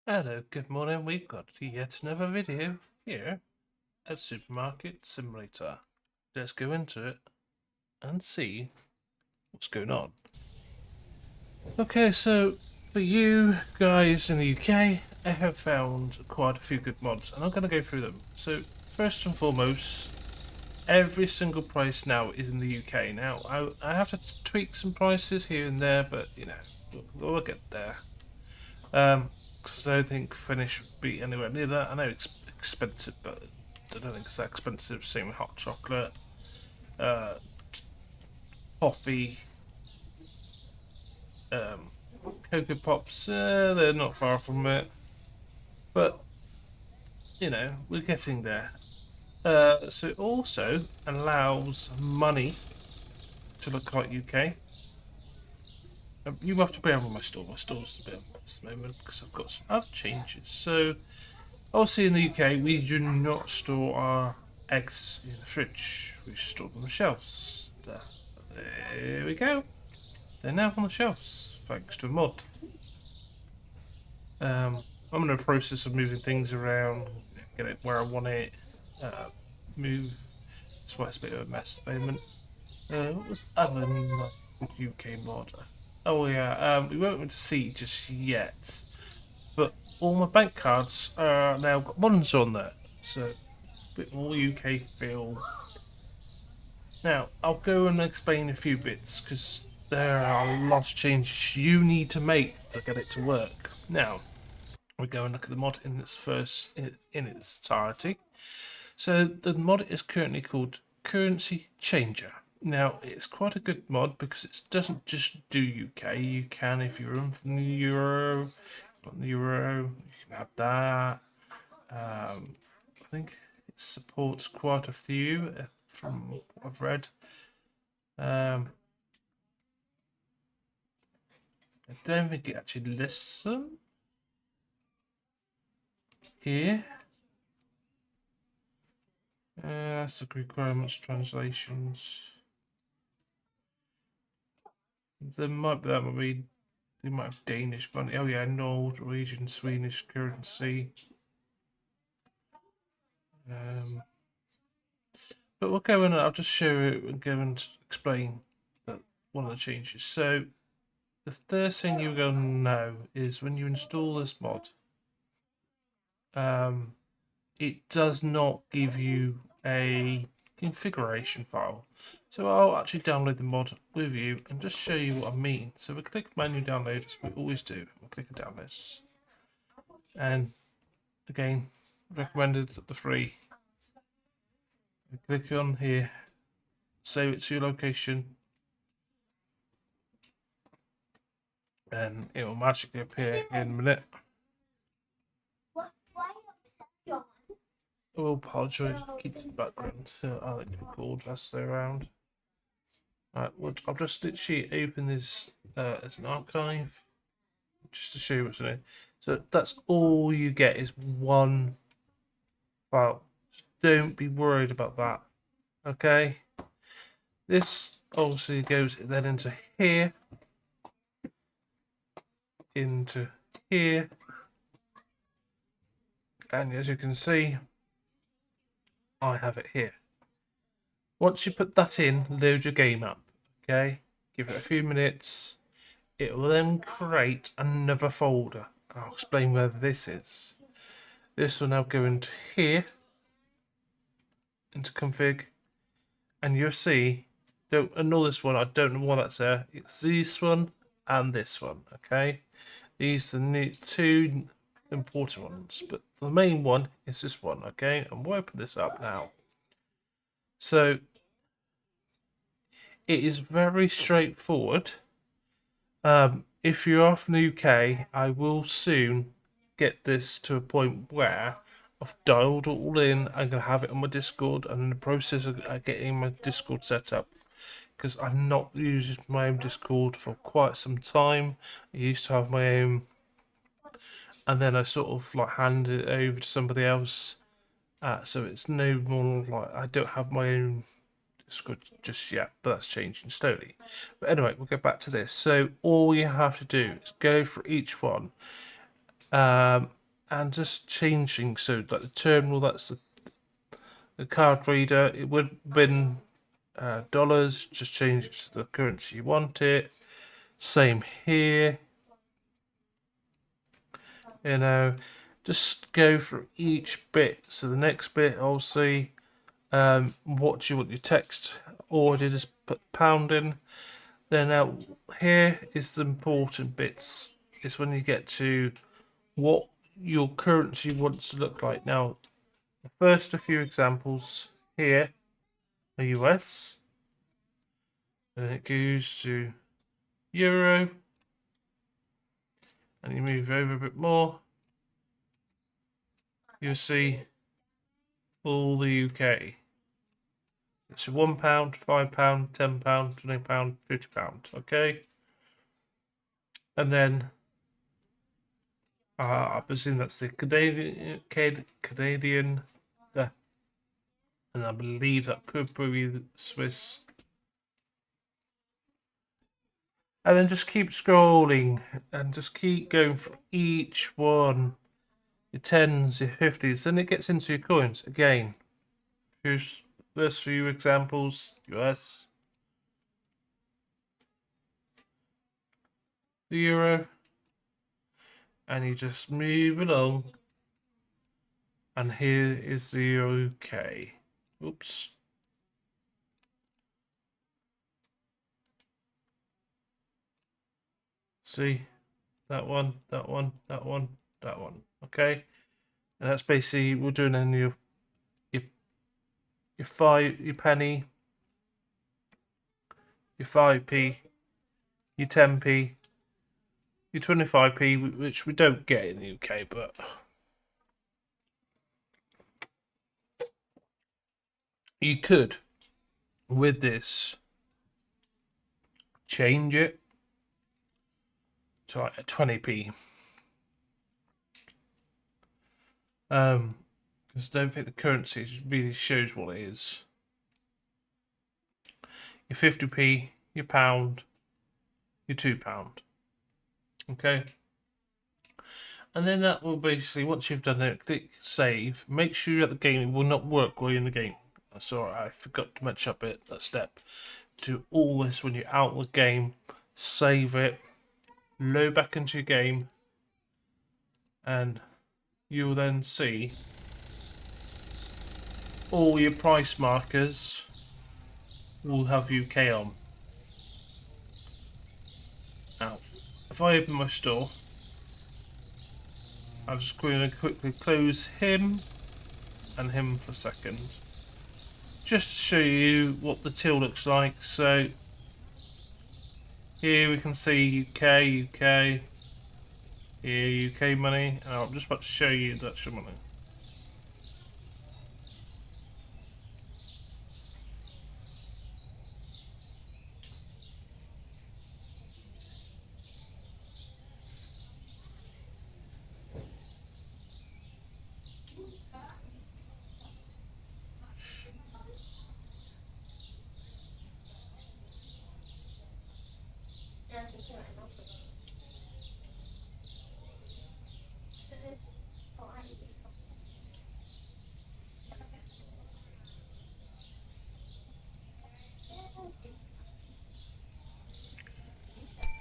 Hello, good morning. We've got yet another video here at Supermarket Simulator. Let's go into it and see what's going on. Okay, so for you guys in the UK, I have found quite a few good mods and I'm going to go through them. So first and foremost, every single price now is in the UK. Now, I have to tweak some prices here and there, but you know, we'll get there. Because I don't think Finnish would be anywhere near that. I know it's expensive, but I don't think it's that expensive. Same with hot chocolate, uh, coffee, um, Cocoa Pops. They're not far from it, but you know we're getting there. So it also allows money to look like UK. You have to bear with my store. My store's a bit of a mess at the moment because I've got some other changes. So obviously, in the UK, we do not store our eggs in the fridge. We store them on the shelves. There we go. They're now on the shelves, thanks to a mod. I'm in the process of moving things around, get it where I want it, uh, move. That's why it's a bit of a mess at the moment. What was the other UK mod? Oh yeah, we won't be able to see just yet, but all my bank cards are now got Monzo on there. So bit more UK feel. Now, I'll go and explain a few bits because there are a lot of changes you need to make to get it to work. Now, we go and look at the mod in its entirety. So the mod is currently called Currency Changer. Now, it's quite a good mod because it doesn't just do UK. You can, if you're in from the Euro, you can have that. I think it supports quite a few from what I've read. Um, I don't think it actually lists them here. That's the requirements translations. There might be that would be they might have Danish money. Oh yeah, Norwegian, Swedish currency. But we'll go in and I'll just show it and go and explain that one of the changes. So the first thing you're going to know is when you install this mod, it does not give you a configuration file. So I'll actually download the mod with you and just show you what I mean. So we click manual download as we always do. We'll click on downloads. And again, recommended the free. We click on here, save it to your location, and it will magically appear in a minute. I will apologise, keep the background, so I like to record as they're around. Right, well, I'll just literally open this as an archive just to show you what's in it. So that's all you get is one file. Don't be worried about that. Okay. This obviously goes then into here, into here, and as you can see, I have it here. Once you put that in, load your game up. Okay. Give it a few minutes. It will then create another folder. I'll explain where this is. This will now go into here, into config, and you'll see, don't ignore this one, I don't know why that's there. It's this one and this one, okay? These are the two important ones, but the main one is this one, okay? And we'll open this up now. So it is very straightforward. If you are from the UK, I will soon get this to a point where I've dialed it all in. I'm gonna have it on my Discord. I'm in the process of getting my Discord set up because I've not used my own Discord for quite some time. I used to have my own, and then I sort of like handed it over to somebody else. So it's no more like I don't have my own Discord just yet, but that's changing slowly. But anyway, we'll go back to this. So all you have to do is go for each one. and just changing. So like the terminal, that's the card reader. It would have been dollars. Just change it to the currency you want it. Same here. You know, just go for each bit. So the next bit, obviously, what do you want your text ordered? Just put pound in. Then now here is the important bits. It's when you get to what your currency wants to look like. Now, the first a few examples here are US. Then it goes to Euro. And you move over a bit more. You'll see all the UK. It's £1, £5, £10, £20, £50. Okay. And then I presume that's the Canadian, and I believe that could be the Swiss. And then just keep scrolling and just keep going for each one. Your 10s, your 50s, then it gets into your coins again. Here's first few examples: US, the Euro, and you just move along. And here is the UK. Oops. See, that one, that one, that one, that one. Okay, and that's basically we're doing in your your penny, your 5p, your 10p, your 25p, which we don't get in the UK, but you could with this change it to like a 20p. Because I don't think the currency really shows what it is. Your 50p, your pound, your £2. Okay. And then that will basically, once you've done it, click save. Make sure you're at the game. It will not work while you're in the game. Sorry, I forgot to mention that step. Do all this when you're out of the game. Save it. Load back into your game. And you will then see all your price markers will have UK on. Now, if I open my store, I'm just going to quickly close him and him for a second, just to show you what the till looks like. So here we can see UK, here UK money, and I'm just about to show you the actual money.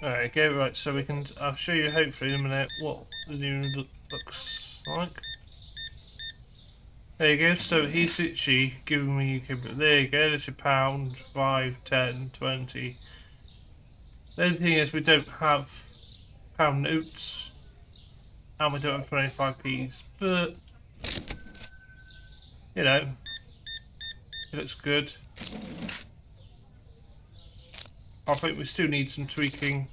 There you go, right, so we can, I'll show you hopefully in a minute what the new looks like. There you go, so he's actually giving me UK, but there you go, there's your pound, 5, 10, 20. The only thing is we don't have pound notes, and we don't have 25p's, but, you know, it looks good. I think we still need some tweaking.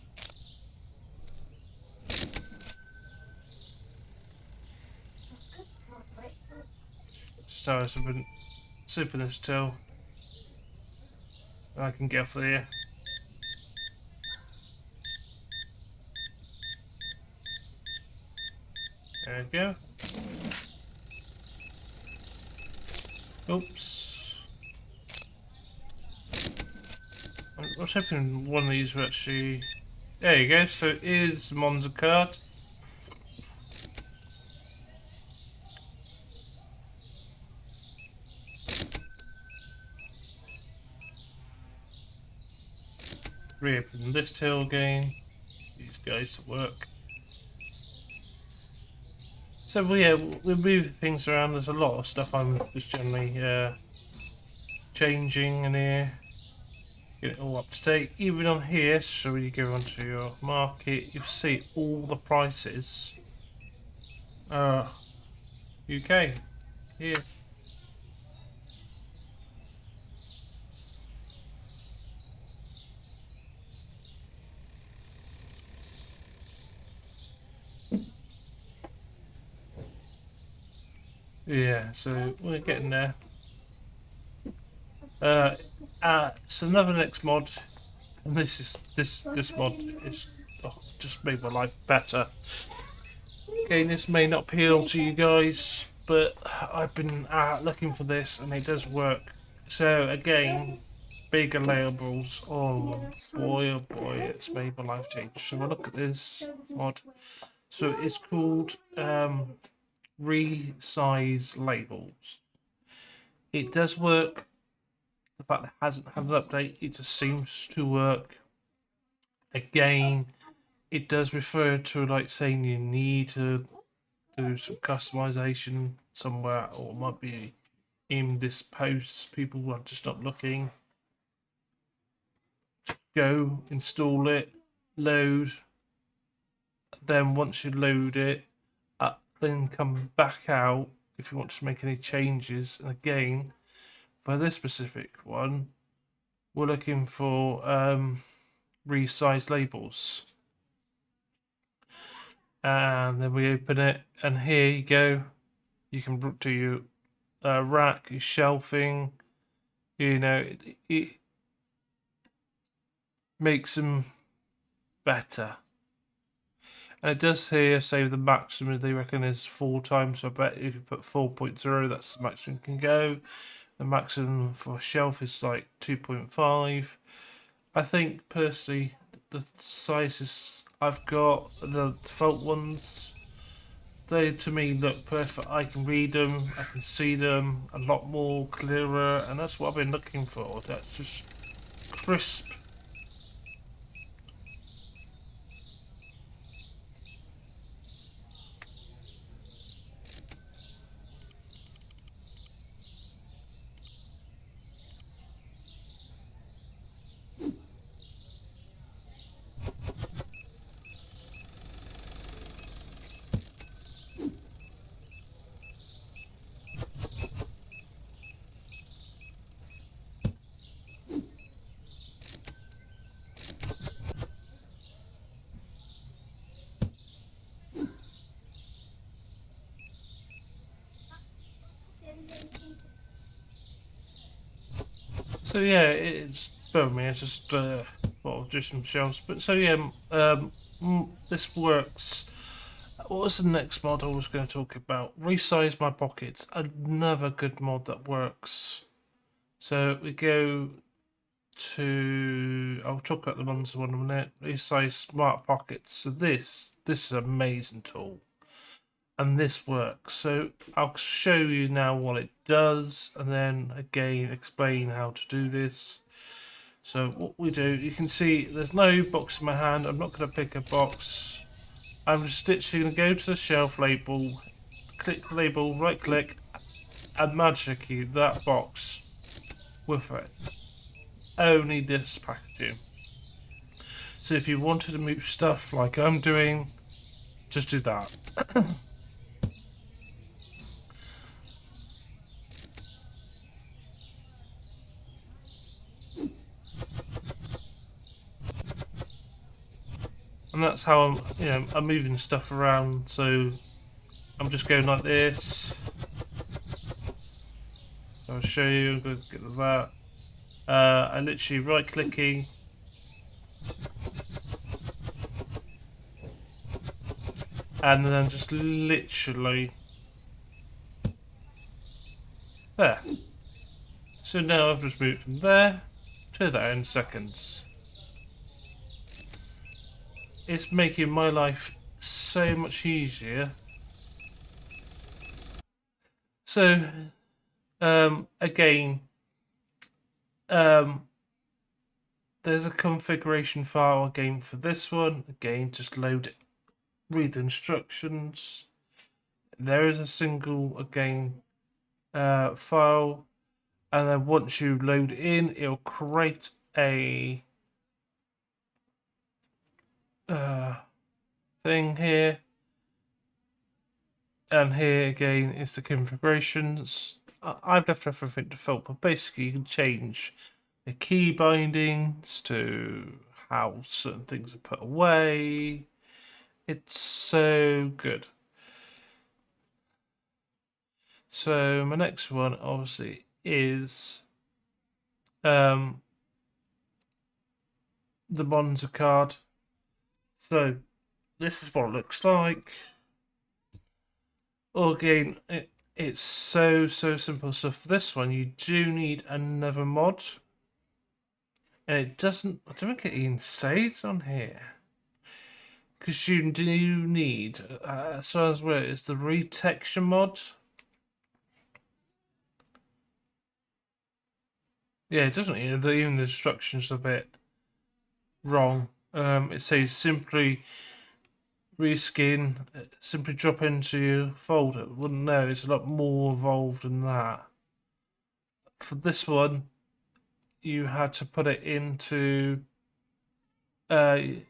So something sipping this till I can get off there. There we go. Oops. I was hoping one of these would actually... There you go, so it is the Monzo card. reopen this till again. These guys to work. So yeah, we're moving things around. There's a lot of stuff I'm just generally changing in here. Get it all up to date. Even on here, so when you go onto your market, you'll see all the prices. UK here. Yeah, so we're getting there. So another next mod, and this mod is just made my life better. Again, this may not appeal to you guys, but I've been looking for this, and it does work. So again, bigger labels. Oh boy, oh boy, it's made my life change. So look at this mod. So it's called Resize Labels. It does work. The fact that it hasn't had an update, it just seems to work. Again, it does refer to like saying you need to do some customization somewhere, or it might be in this post. People will just stop looking. Go install it, load. Then once you load it, then come back out if you want to make any changes. And again, for this specific one, we're looking for resize labels. And then we open it, and here you go. You can do your rack, your shelving. You know, it makes them better. And it does here say the maximum they reckon is 4 times. So I bet if you put 4.0, that's the maximum you can go. The maximum for a shelf is like 2.5. I think personally, the sizes I've got, the default ones, they to me look perfect. I can read them, I can see them a lot more clearer, and that's what I've been looking for. That's just crisp. So yeah, it's bear me. It's just well, do some shelves. But so yeah, this works. What was the next mod I was going to talk about? Resize my pockets. Another good mod that works. So we go to. I'll talk about the Monzo one in a minute. Resize smart pockets. So this is an amazing tool, and this works. So I'll show you now what it does, and then again explain how to do this. So what we do, you can see there's no box in my hand. I'm not going to pick a box. I'm just literally going to go to the shelf label, click the label, right click, and magically that box with it. Only this packaging. So if you wanted to move stuff like I'm doing, just do that. And that's how I'm moving stuff around. So I'm just going like this. I'll show you. I'm going to get that. I literally right clicking. And then I'm just literally there. So now I've just moved from there to there in seconds. It's making my life so much easier. So, again, there's a configuration file again for this one. Again, just load it, read the instructions. There is a single again file, and then once you load it in, it'll create a thing here, and here again is the configurations. I've left everything default, but basically you can change the key bindings to how certain things are put away. It's so good. So my next one obviously is the Monzo card. So this is what it looks like. Again, it's so simple. So for this one, you do need another mod, and it doesn't. I don't think it even says on here because you do need. So as well, it's the retexture mod. Yeah, it doesn't. Even the instructions are a bit wrong. It says simply reskin, simply drop into your folder. Wouldn't know. It's a lot more involved than that. For this one, you had to put it into. I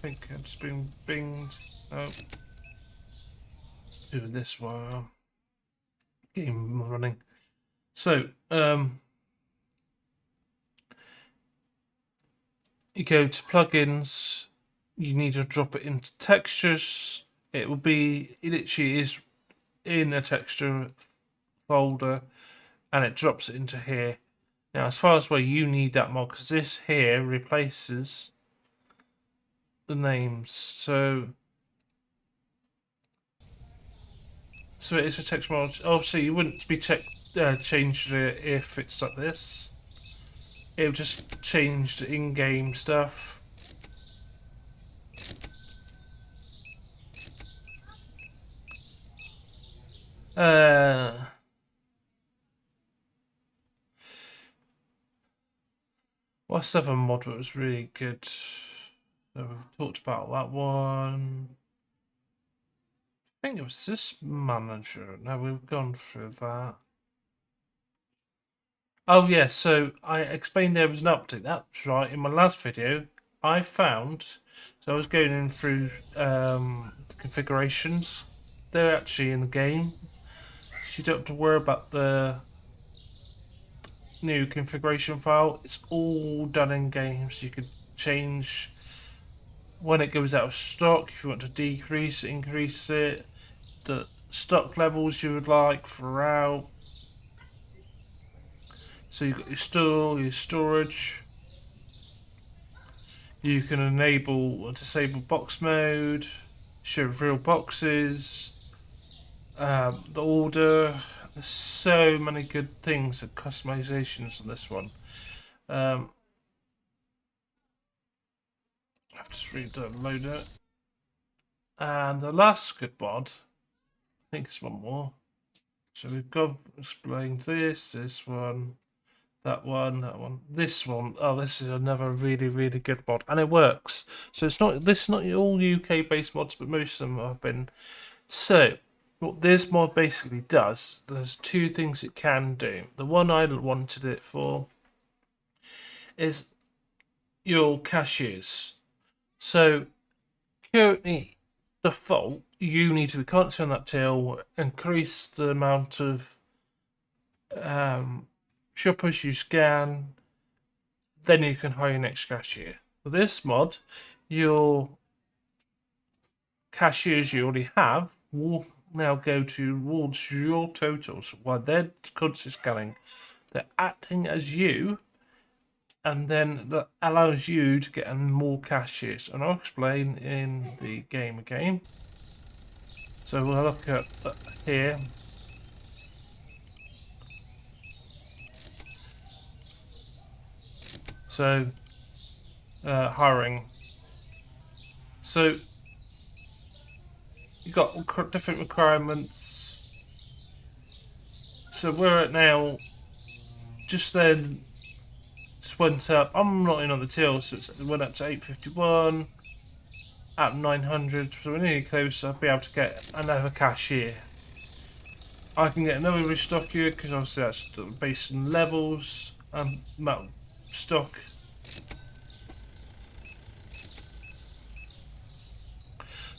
think I'm just being binged. Oh, do this while game running. So, you go to plugins. You need to drop it into textures. It will be. It literally is in a texture folder, and it drops it into here. Now, as far as where you need that mod, because this here replaces the names. So it's a text mod. Obviously, you wouldn't be changed it if it's like this. It would just change the in-game stuff. What's the other mod that was really good? So we've talked about that one. I think it was this manager. No, we've gone through that. Oh, yeah, so I explained there was an update. That's right. In my last video, I found... So I was going in through the configurations. They're actually in the game. So you don't have to worry about the new configuration file. It's all done in game, so you could change when it goes out of stock, if you want to decrease, increase it, the stock levels you would like throughout. So you've got your store, your storage. You can enable or disable box mode, show real boxes, the order. There's so many good things and customizations on this one. I have to re-download it. And the last good mod, I think it's one more. So we've got explained this one, that one, this one. Oh, this is another really good mod, and it works. So it's not all UK based mods, but most of them have been. So what this mod basically does, there's two things it can do. The one I wanted it for is your cashiers. So currently default, you need to be constantly on that till, increase the amount of shoppers you scan, then you can hire your next cashier. For this mod, your cashiers you already have will now go towards your totals while they're constantly scanning. They're acting as you, and then that allows you to get more cashiers. And I'll explain in the game again. So we'll look at here. So hiring. So you've got different requirements. So we're at now just then just went up. I'm not in on the till, so it went up to 851, at 900. So we're nearly close. I'll be able to get another cashier. I can get another restock here because obviously that's based on levels and amount of stock.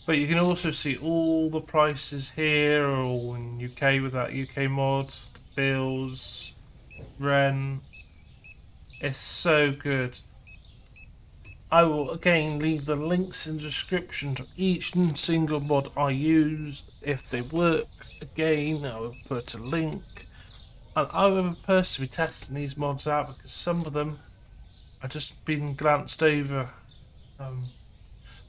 But you can also see all the prices here, all in UK with that UK mod, bills, rent. It's so good. I will again leave the links in the description to each single mod I use. If they work, again, I will put a link. And I will personally be testing these mods out because some of them are just being glanced over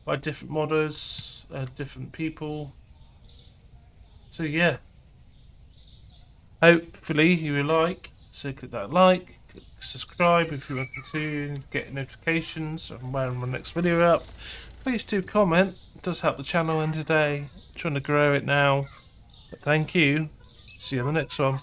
by different modders, different people. So yeah, hopefully you will like. So click that like, click subscribe if you want to continue to get notifications of when my next video up. Please do comment. It does help the channel in today. I'm trying to grow it now. But thank you. See you on the next one.